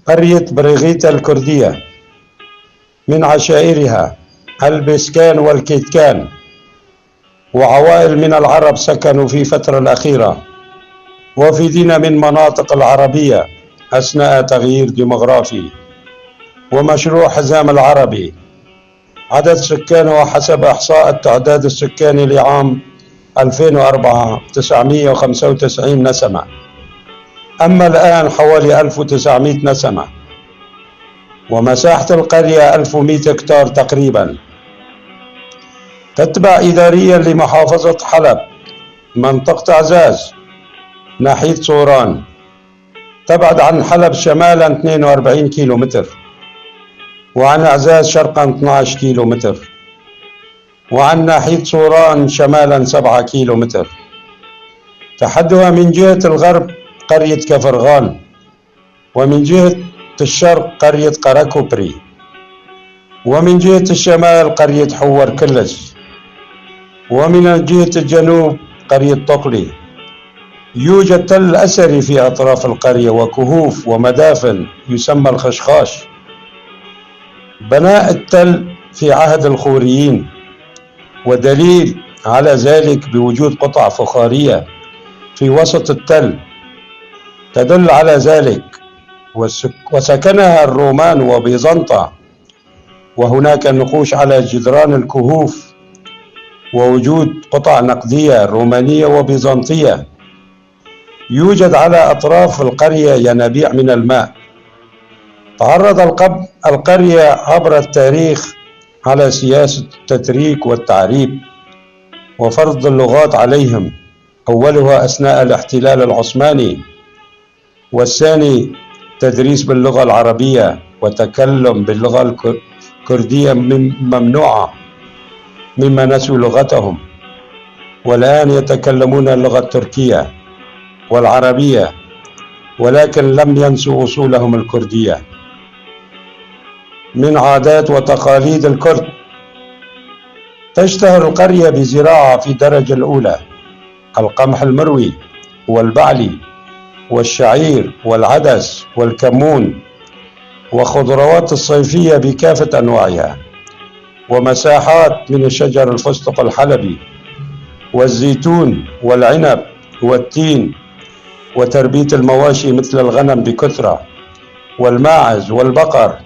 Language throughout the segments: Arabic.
قرية برغيثة الكردية من عشائرها البسكان والكيتكان، وعوائل من العرب سكنوا في الفترة الأخيرة وفدنا من مناطق العربية أثناء تغيير ديموغرافي ومشروع حزام العربي. عدد سكانه حسب إحصاء التعداد السكاني لعام 2004 995 نسمة، أما الآن حوالي 1900 نسمة، ومساحة القرية 1100 هكتار تقريبا. تتبع إداريا لمحافظة حلب منطقة عزاز ناحية صوران، تبعد عن حلب شمالا 42 كيلومتر، وعن عزاز شرقا 12 كيلومتر، وعن ناحية صوران شمالا 7 كيلومتر. تحدها من جهة الغرب قرية كفرغان، ومن جهة الشرق قرية قراكوبري، ومن جهة الشمال قرية حور كلس، ومن جهة الجنوب قرية طقلي. يوجد تل أثري في أطراف القرية وكهوف ومدافن يسمى الخشخاش. بناء التل في عهد الخوريين، ودليل على ذلك بوجود قطع فخارية في وسط التل تدل على ذلك، وسكنها الرومان وبيزنطة، وهناك نقوش على جدران الكهوف، ووجود قطع نقدية رومانية وبيزنطية. يوجد على أطراف القرية ينابيع من الماء. تعرض القرية عبر التاريخ على سياسة التتريك والتعريب وفرض اللغات عليهم، أولها أثناء الاحتلال العثماني، والثاني تدريس باللغة العربية وتكلم باللغة الكردية ممنوعة مما نسوا لغتهم، والآن يتكلمون اللغة التركية والعربية، ولكن لم ينسوا أصولهم الكردية. من عادات وتقاليد الكرد، تشتهر القرية بزراعة في الدرجة الأولى القمح المروي والبعلي والشعير والعدس والكمون، وخضروات الصيفية بكافة أنواعها، ومساحات من الشجر الفستق الحلبي والزيتون والعنب والتين، وتربية المواشي مثل الغنم بكثرة والماعز والبقر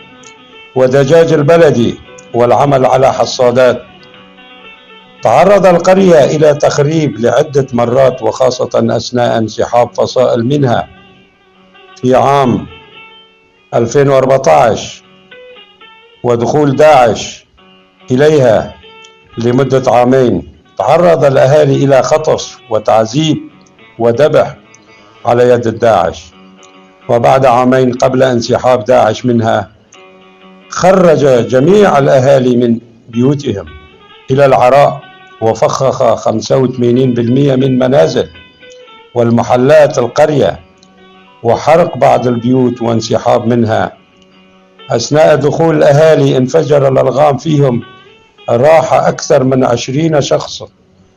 ودجاج البلدي والعمل على حصادات. تعرض القرية إلى تخريب لعدة مرات، وخاصة أثناء انسحاب فصائل منها في عام 2014 ودخول داعش إليها لمدة عامين. تعرض الأهالي إلى خطف وتعذيب وذبح على يد الداعش، وبعد عامين قبل انسحاب داعش منها خرج جميع الأهالي من بيوتهم إلى العراء، وفخخ 85% من منازل والمحلات القرية، وحرق بعض البيوت وانسحاب منها. أثناء دخول الأهالي انفجر الألغام فيهم، راح أكثر من 20 شخص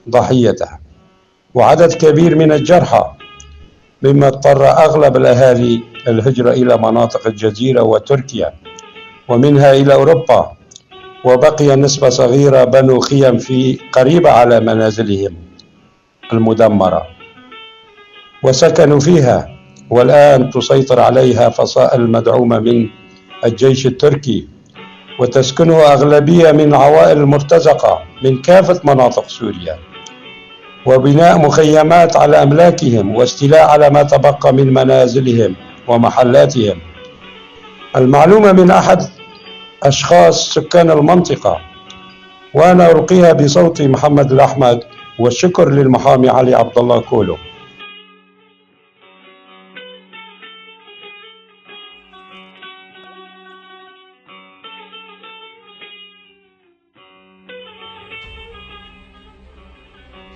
ضحيته وعدد كبير من الجرحى، مما اضطر أغلب الأهالي الهجرة إلى مناطق الجزيرة وتركيا ومنها إلى أوروبا، وبقي نسبة صغيرة بنوا خيم في قريبة على منازلهم المدمرة وسكنوا فيها، والآن تسيطر عليها فصائل مدعومة من الجيش التركي، وتسكنها أغلبية من عوائل المرتزقة من كافة مناطق سوريا، وبناء مخيمات على أملاكهم واستيلاء على ما تبقى من منازلهم ومحلاتهم. المعلومة من أحد أشخاص سكان المنطقة، وأنا ألقيها بصوت محمد الأحمد، والشكر للمحامي علي عبد الله كولو.